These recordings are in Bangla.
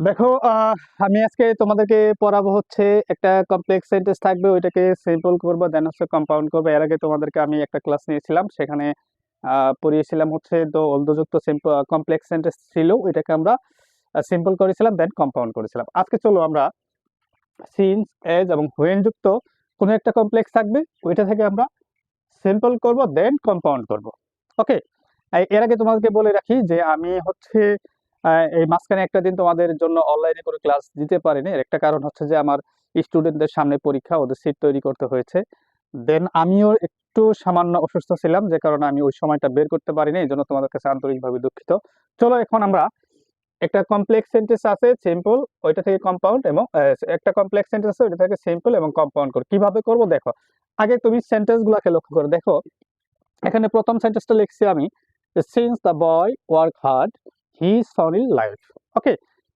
দেখো, আমি আজকে তোমাদেরকে পড়াবো হচ্ছে একটা কমপ্লেক্স সেন্টেন্স থাকবে, ওইটাকে সিম্পল করবো, দেন হচ্ছে কম্পাউন্ড করবো। এর আগে তোমাদেরকে আমি একটা ক্লাস নিয়েছিলাম, সেখানে পড়িয়েছিলাম হচ্ছে দোলযুক্ত সিম্পল কমপ্লেক্স সেন্টেন্স ছিল, ওইটাকে আমরা সিম্পল করেছিলাম, দেন কম্পাউন্ড করেছিলাম। আজকে চলো আমরা সিন্স, এজ এবং হোয়েন যুক্ত কোনো একটা কমপ্লেক্স থাকবে, ওইটা থেকে আমরা সিম্পল করব, দেন কম্পাউন্ড করব। ওকে। এর আগে তোমাদেরকে বলে রাখি যে আমি হচ্ছে এই মাঝখানে একটা দিন তোমাদের জন্য অনলাইনে করে ক্লাস দিতে পারিনি। এর একটা কারণ হচ্ছে যে আমার স্টুডেন্টদের সামনে পরীক্ষা, ওদের সিট তৈরি করতে হয়েছে। দেন আমিও একটু সামান্য অসুস্থ ছিলাম, যে কারণে আমি ওই সময়টা বের করতে পারিনি, এই জন্য তোমাদের কাছে আন্তরিকভাবে দুঃখিত। চলো এখন আমরা একটা কমপ্লেক্স সেন্টেন্স আছে সিম্পল, ওইটা থেকে কম্পাউন্ড, এবং একটা কমপ্লেক্স সেন্টেন্স আছে ওইটা থেকে সিম্পল এবং কম্পাউন্ড করো। কিভাবে করব দেখো। আগে তুমি সেন্টেন্স গুলাকে লক্ষ্য করে দেখো। এখানে প্রথম সেন্টেন্সটা লিখছি আমি, since the boy work hard he shone in life. Okay.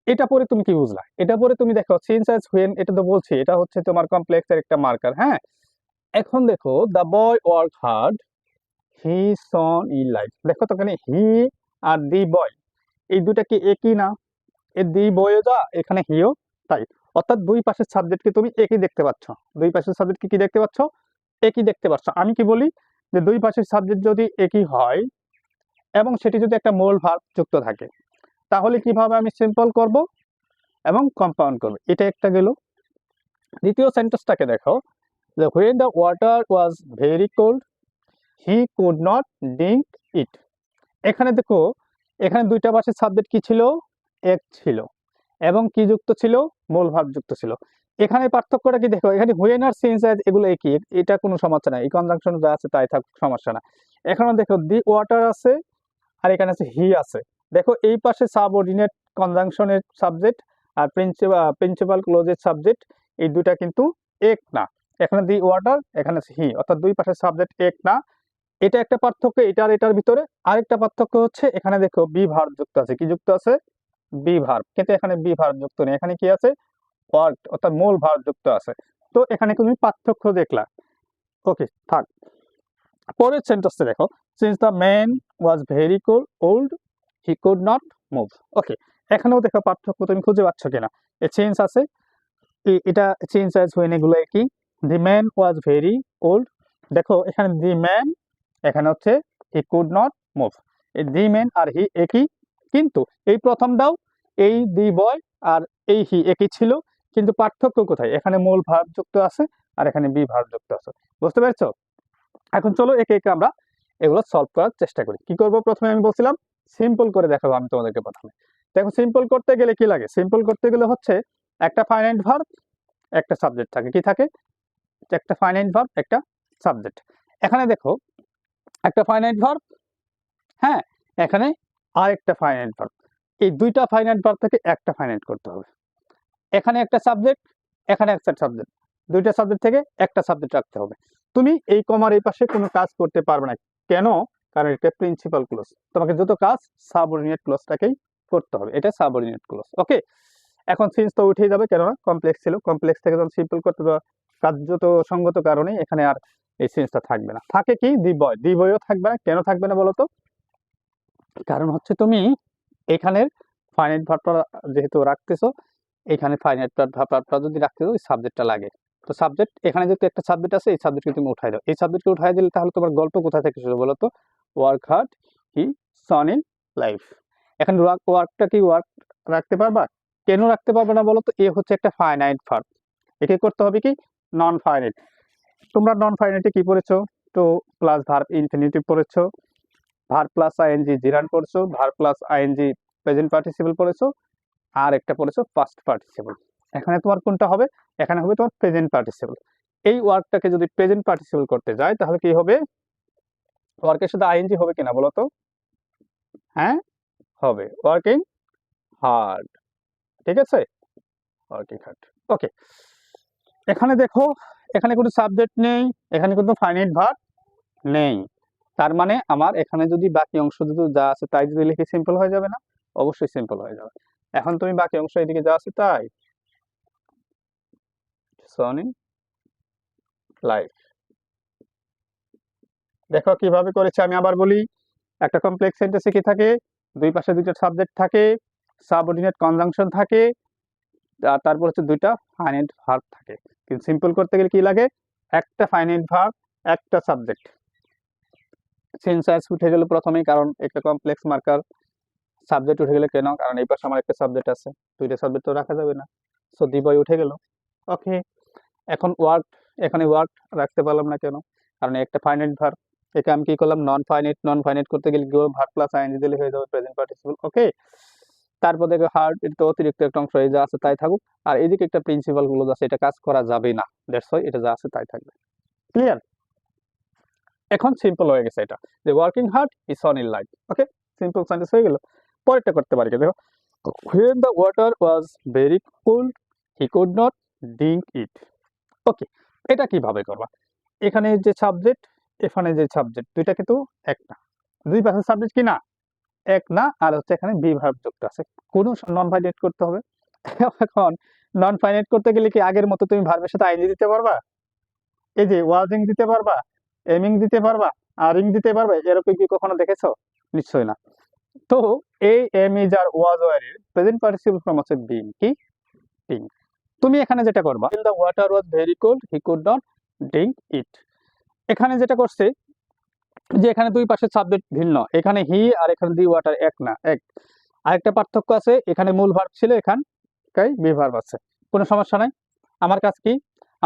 এটা পরে তুমি কি বুঝলা? এটা পরে তুমি দেখো সিন্স অ্যাজ হোয়েন, এটা তো বলছি এটা হচ্ছে তোমার কমপ্লেক্সের একটা মার্কার। হ্যাঁ, এখন দেখো the boy work hard he shone in life. দেখো তো এখানে হি আর দি বয়, এই দুটা কি একই না? এই দি বয়ও যা, এখানে হিও তাই। অর্থাৎ দুই পাশের সাবজেক্টকে তুমি একই দেখতে পাচ্ছ। দুই পাশের সাবজেক্টকে কি দেখতে পাচ্ছ? একই দেখতে পাচ্ছ। আমি কি বলি যে দুই পাশের সাবজেক্ট যদি একই হয় এবং সেটি যদি একটা মূল ভার্ব যুক্ত থাকে, তাহলে কিভাবে আমি সিম্পল করব এবং কম্পাউন্ড করব? এটা একটা গেল। দ্বিতীয় সেন্টেন্সটাকে দেখো, যে when the water was very cold he could not drink it। এখানে দেখো, এখানে দুইটা পাশের সাবজেক্ট কি ছিল? এক ছিল, এবং কি যুক্ত ছিল? মূল ভার্ব যুক্ত ছিল। এখানে পার্থক্যটা কি দেখো, এখানে হুয়েন আর সিন্স এগুলো একই, এটা কোনো সমস্যা নাই, এই কনজাংশন যা আছে তাই থাক, সমস্যা না। এখানে দেখো দি ওয়াটার আছে আর এখানে আছে হি আছে। দেখো এই পাশে সাবঅর্ডিনেট কনজাংশনের সাবজেক্ট আর প্রিন্সিপাল ক্লোজের সাবজেক্ট, এই দুটা কিন্তু এক না। এখানে দি ওয়াটার, এখানে আছে হি, অর্থাৎ দুই পাশের সাবজেক্ট এক না। এটা একটা পার্থক্য এটার এটার ভিতরে। আরেকটা পার্থক্য হচ্ছে এখানে দেখো বি ভার্ব যুক্ত আছে। কি যুক্ত আছে? Be verb. কিন্তু এখানে বি ভার্ব যুক্ত নেই, এখানে কি আছে? ওয়ার্ক, অর্থাৎ মূল ভার্ব যুক্ত আছে। তো এখানে তুমি পার্থক্য দেখলা। ওকে, থাক। পরের সেন্টেন্সে দেখো, since the man was very old he could not move. Okay, এখানেও দেখো পার্থক্য তুমি খুঁজে পাচ্ছ কিনা। এ চেঞ্জ আছে, এটা চেঞ্জ অ্যাজ হোয়েন, এগুলো একই। The man was very old, দেখো এখানে দি ম্যান, এখানে হচ্ছে হি কুড নট মুভ। এই দি ম্যান আর হি একই, কিন্তু এই প্রথমটাও এই দি বয় আর এই হি একই ছিল, কিন্তু পার্থক্য কোথায়? এখানে মূল ভার্ব যুক্ত আছে আর এখানে বি ভার্ব যুক্ত আছে। বুঝতে পেরেছো? এখন চলো একে একে আমরা এগুলো সলভ করার চেষ্টা করি। কি করব? প্রথমে আমি বলছিলাম সিম্পল করে দেখাবো আমি তোমাদেরকে প্রথমে। দেখো সিম্পল করতে গেলে কি লাগে? সিম্পল করতে গেলে হচ্ছে একটা ফাইনাইট ভার্ব, একটা সাবজেক্ট থাকে। কি থাকে? একটা ফাইনাইট ভার্ব, একটা সাবজেক্ট। এখানে দেখো একটা ফাইনাইট ভার্ব, হ্যাঁ, এখানে আরেকটা ফাইনাইট ভার্ব। এই দুইটা ফাইনাইট ভার্ব থেকে একটা ফাইনাইট করতে হবে। এখানে একটা সাবজেক্ট, এখানে একটা সাবজেক্ট, দুইটা সাবজেক্ট থেকে একটা সাবজেক্ট রাখতে হবে। তুমি এই কমার এই পাশে কোনো কাজ করতে পারবে না। কেন? কারণ এটা প্রিন্সিপাল ক্লজ। তোমাকে যত কাজ সাবঅর্ডিনেট ক্লজটাকেই করতে হবে, এটা সাবঅর্ডিনেট ক্লজ। ওকে। এখন সিন্স তো উঠেই যাবে, কেননা কমপ্লেক্স ছিল। কমপ্লেক্স থেকে যখন সিম্পল করতে হবে কার্যত সঙ্গত কারণে এখানে আর এই সিন্সটা থাকবে না। থাকে কি? দি বয়। দি বয়ও থাকবে না। কেন থাকবে না বলো তো? কারণ হচ্ছে তুমি এখানের ফাইনাইট ভার্বটা যেহেতু রাখতেছো, এখানে ফাইনাইট ভার্বটা যদি রাখতেছো ওই সাবজেক্টটা লাগে। তো সাবজেক্ট এখানে যেহেতু একটা সাবজেক্ট আছে, এই সাবজেক্টকে তুমি উঠাই দাও। এই সাবজেক্টকে উঠাই দিলে তাহলে তোমার গল্প কোথা থেকে শুরু বলো তো? Work hard he shone in life. এখন ওয়ার্কটা কি ওয়ার্ক রাখতে পারবা? কেন রাখতে পারবে না বলো তো? এ হচ্ছে একটা ফাইনাইট ভার্ব, একে করতে হবে কি? Non finite. তোমরা নন ফাইনাইটে কি পড়েছো? তো প্লাস ভার্ব ইনফিনিটিভ পড়েছো, ভার্ব প্লাস আইএনজি জিরান পড়ছো, verb plus ING present participle পড়েছো, আর একটা পড়েছো পাস্ট পার্টিসিপল। এখানে তোমার কোনটা হবে? এখানে হবে তোমার প্রেজেন্ট পার্টিসিপল। এই ওয়ার্কটাকে যদি প্রেজেন্ট পার্টিসিপল করতে যায় তাহলে কি হবে? ওয়ার্কের সাথে আইএনজি হবে কিনা বলো তো? হ্যাঁ, হবে। Working hard. ঠিক আছে, ওয়ার্কিং হার্ড। ওকে। এখানে দেখো, এখানে কোনো সাবজেক্ট নেই, এখানে কোনো ফাইনাইট ভার্ব নেই। তার মানে আমার এখানে যদি বাকি অংশ যদি যা আছে তাই যদি লিখি, সিম্পল হয়ে যাবে না? অবশ্যই সিম্পল হয়ে যাবে। এখন তুমি বাকি অংশ এদিকে যা আছে তাই, সনি লাইফ। দেখো কিভাবে করেছে, আমি আবার বলি। একটা কমপ্লেক্স সেন্টেন্সে কি থাকে? দুই পাশে দুইটা সাবজেক্ট থাকে, সাবঅর্ডিনেট কনজাংশন থাকে, আর তারপর হচ্ছে দুইটা ফাইনাইট ভার্ব থাকে। কিন্তু সিম্পল করতে গেলে কি লাগে? একটা ফাইনাইট ভার্ব, একটা সাবজেক্ট। সেন্সাস উঠে গেল প্রথমেই, কারণ একটা কমপ্লেক্স মার্কার। সাবজেক্ট উঠে গেলে কেন? কারণ এই পাশে আমার একটা সাবজেক্ট আছে, দুইটা সাবজেক্ট তো রাখা যাবে না, সো দি বয় উঠে গেল। ওকে, এখন ওয়ার্ড, এখানে ওয়ার্ড রাখতে পারলাম না কেন? কারণ একটা ফাইনাইট ভার্ব। একে আমি কি করলাম? Non finite. নন ফাইনাইট করতে গেলে কি ভার্ব প্লাস আইএনজি দিলে হয়ে যাবে প্রেজেন্ট পার্টিসিপল। ওকে, তারপর দেখো হার্ড, এটা তো অতিরিক্ত একটা অংশ, এই যা আছে তাই থাকুক। আর এদিকে একটা প্রিন্সিপাল গুলো আছে, এটা কাজ করা যাবে না, দ্যাটস ওয়াই এটা যা আছে তাই থাকবে। ক্লিয়ার? এখন সিম্পল হয়ে গেছে এটা, যে working hard is on in light. Okay, simple sentence হয়ে গেল। পরেরটা করতে পারি, দেখো when the water was very cold he could not drink it. ওকে, এটা কিভাবে করবা? এখানে যে সাবজেক্ট, এখানে যে সাবজেক্ট, দুইটা কিন্তু এক না। দুই পাশের সাবজেক্ট কি না? এক না। আর হচ্ছে এখানে বি ভার্ব যুক্ত আছে, কোন নন ফাইনাইট করতে হবে। এখন নন ফাইনাইট করতে গেলে কি আগের মতো তুমি ভার্বের সাথে আইএনজি দিতে পারবা? এই যে ওয়াজিং দিতে পারবা, এমিং দিতে পারবা, আরিং দিতে পারবা? এরকম কি কখনো দেখেছো? নিশ্চয়ই না। তো এই am is are was were এর প্রেজেন্ট পার্টিসিপল ফর্ম হচ্ছে বিং। কি? বিং। তুমি এখানে যেটা করবা, the water was very cold he could not drink it. এখানে যেটা করছে, যে এখানে দুই পাশের সাবজেক্ট ভিন্ন, এখানে হি আর এখানে দি ওয়াটার এক না, এক। আরেকটা পার্থক্য আছে, এখানে মূল ভার্ব ছিল, এখানকাই বি ভার্ব আছে। কোনো সমস্যা নাই। আমার কাজ কি?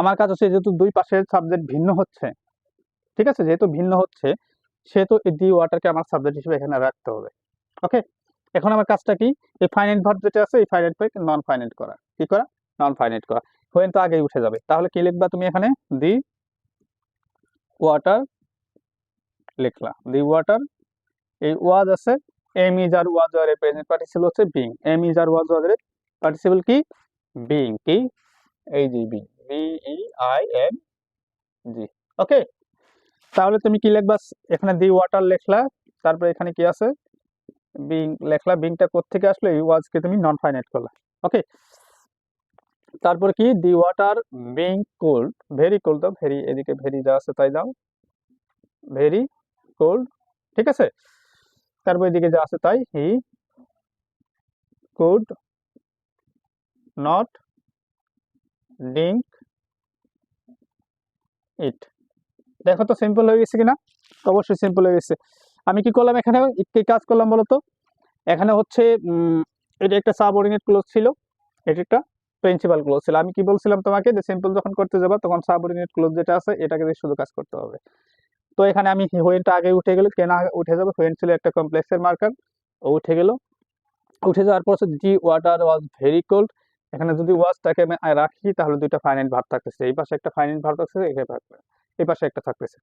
আমার কাজ হচ্ছে, যেহেতু দুই পাশের সাবজেক্ট ভিন্ন হচ্ছে, ঠিক আছে, যেহেতু ভিন্ন হচ্ছে, সেহেতু এই দি ওয়াটারকে আমার সাবজেক্ট হিসেবে এখানে রাখতে হবে। ওকে, এখন আমার কাজটা কি? এই ফাইনাইট ভার্ব যেটা আছে, এই ফাইনাইট ভার্বকে নন ফাইনাইট করা। কি করা? নন ফাইনাইট করা। হোয়েন তো আগেই উঠে যাবে, তাহলে কি লিখবা তুমি এখানে? দি ওয়াটার লিখলা, দি ওয়াটার। এই ওয়াজ আছে, এম ইজ আর ওয়াজ আর এর প্রেজেন্ট পার্টিসিপল হচ্ছে being. Am is are was আর এর পার্টিসিপল কি? বিং। কি? এই যে being, B E I N G. Okay, তাহলে তুমি কি লিখবা? এখানে দি ওয়াটার লিখলা, তারপর এখানে কি আছে? বিং লেখলা। বিংটা কোত্থেকে আসলে? এই ওয়াজকে তুমি নন ফাইনাইট করলা। ওকে, তারপর কি? দি water being cold, very cold দাও, ভেরি, এদিকে ভেরি যা আছে তাই দাও, ভেরি কোল্ড। ঠিক আছে, তারপর এদিকে যা আছে তাই, হি কুড নট ড্রিঙ্ক ইট। দেখো তো সিম্পল হয়ে গেছে কিনা? অবশ্যই সিম্পল হয়ে গেছে। আমি কি করলাম এখানে? কি কাজ করলাম বলতো? এখানে হচ্ছে এটা একটা সাবঅর্ডিনেট ক্লোজ ছিল, এটা একটা প্রিন্সিপাল ক্লোজ ছিল। আমি কি বলছিলাম তোমাকে, যে সিম্পল যখন করতে যাবা তখন সাবঅর্ডিনেট ক্লোজ যেটা আছে এটাকে দিয়ে শুধু কাজ করতে হবে। তো এখানে আমি হোয়েনটা আগে উঠে গেল, কেন আগে উঠে যাবে? হোয়েন ছিল একটা কমপ্লেক্সের মার্কার, ও উঠে গেল। উঠে যাওয়ার পর হচ্ছে the water was very cold. এখানে যদি ওয়াজটাকে আমি রাখি, তাহলে দুইটা ফাইনাইট ভার্ব থাকতেছে, এই পাশে একটা ফাইনাইট ভার্ব থাকতেছে, এই পাশে একটা থাকতেছে।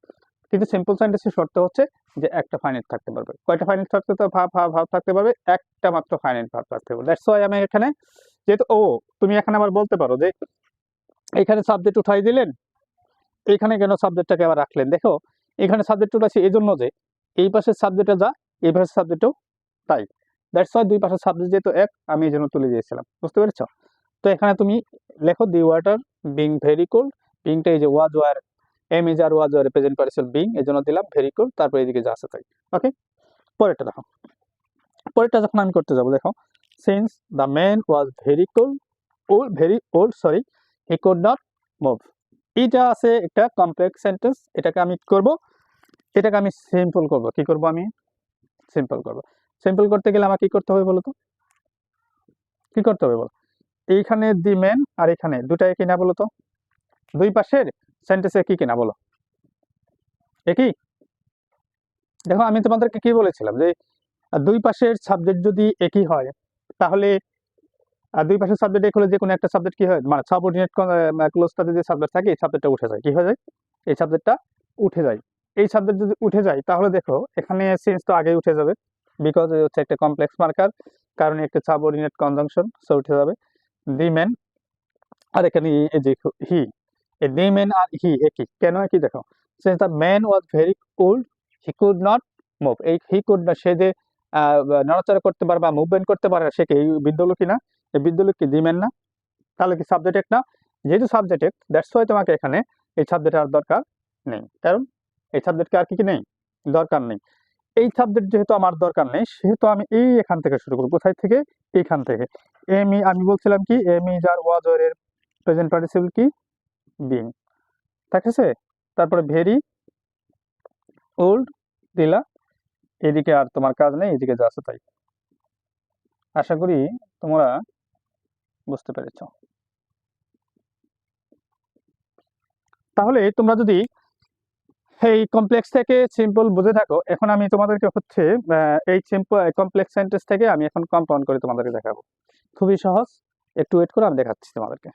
কিন্তু সিম্পল সেন্টেন্সের শর্ত হচ্ছে যে একটা ফাইনাইট থাকতে পারবে। কয়টা ফাইনাইট থাকতে ভার্ব থাকতে পারবে? একটা মাত্র ফাইনাইট ভার্ব থাকতে পারবে। দ্যাটস ওয়াই আমি এখানে, যেহেতু তুমি এখানে আবার বলতে পারো যে এখানে সাবজেক্ট উঠাই দিলেন, এখানে কেন সাবজেক্টটাকে আবার রাখলেন? দেখো, এখানে সাবজেক্ট উঠাচ্ছি এই জন্য যে এই পাশের সাবজেক্টে যা, এই পাশের সাবজেক্টও তাই। দ্যাটস ওয়াই দুই পাশের সাবজেক্ট যেহেতু এক, আমি এই জন্য তুলে দিয়েছিলাম। বুঝতে পেরেছ? তো এখানে তুমি লেখো the water being very cold. বিংটা এই যে was were, am is are was were present participle being, এই জন্য দিলাম ভেরি কোল্ড। তারপর এদিকে যা আছে তাই। ওকে, পরেরটা দেখো। পরেরটা যখন আমি করতে যাবো, দেখো since the man was very cold, very old sorry, he could not move. এইটা আছে একটা কমপ্লেক্স সেন্টেন্স, এটাকে আমি কি করব? এটাকে আমি সিম্পল করব। কি করব? আমি সিম্পল করব। সিম্পল করতে গেলে আমার কি করতে হবে বলো তো? কি করতে হবে বলো? এইখানে দি ম্যান আর এখানে দুটা একই না বলো তো? দুই পাশের সেন্টেন্স একই কিনা বলো? একই। দেখো, আমি তোমাদেরকে কি বলেছিলাম, যে দুই পাশের সাবজেক্ট যদি একই হয়, তাহলে দুই পাশের সাবজেক্ট এক হলে যে কোনো একটা সাবজেক্ট কি হয়, মানে সাবঅর্ডিনেট ক্লোজটাতে যে সাবজেক্ট থাকে এই সাবজেক্টটা উঠে যায়। কি হয়ে যায়? এই সাবজেক্টটা উঠে যায়। এই সাবজেক্ট যদি উঠে যায়, তাহলে দেখো এখানে সেন্স তো আগেই উঠে যাবে, বিকজ হচ্ছে একটা কমপ্লেক্স মার্কার, কারণ একটা সাবঅর্ডিনেট কনজাংশন, সো উঠে যাবে। দি ম্যান আর এখানে এই যে হি, এই দি ম্যান আর হি একই। কেন একই? দেখো, since the man was very old he could not move. এই হি কুড না, সে যে নড়াচড়া করতে পারে বা মুভমেন্ট করতে পারে না, সে কি এই বৃদ্ধ লোক কিনা? এই বৃদ্ধ লোক কি দি ম্যান না? তাহলে কি সাবজেক্ট এক না? যেহেতু সাবজেক্ট এক, দ্যাটস ওয়াই তোমাকে এখানে এই সাবজেক্ট আর দরকার নেই, কারণ এই সাবজেক্টকে আর কি নেই, দরকার নেই। এই সাবজেক্ট যেহেতু আমার দরকার নেই, সেহেতু আমি এখান থেকে শুরু করব। কোথায় থেকে? এইখান থেকে। আমি বলছিলাম কি এম ইজ আর ওয়াজ এর প্রেজেন্ট পার্টিসিপল কি? বিং। ঠিক আছে? তারপরে ভেরি ওল্ড দিলা। এদিকে আর তোমার কাজ নেই, এদিকে যা আছে তাই। আশা করি তোমরা বুঝতে পেরেছ। তাহলে তোমরা যদি এই কমপ্লেক্স থেকে সিম্পল বুঝে থাকো, এখন আমি তোমাদেরকে হচ্ছে এই সিম্পল কমপ্লেক্স সেন্টেন্স থেকে আমি এখন কম্পাউন্ড করে তোমাদেরকে দেখাবো। খুবই সহজ, একটু ওয়েট করো, আমি দেখাচ্ছি তোমাদেরকে।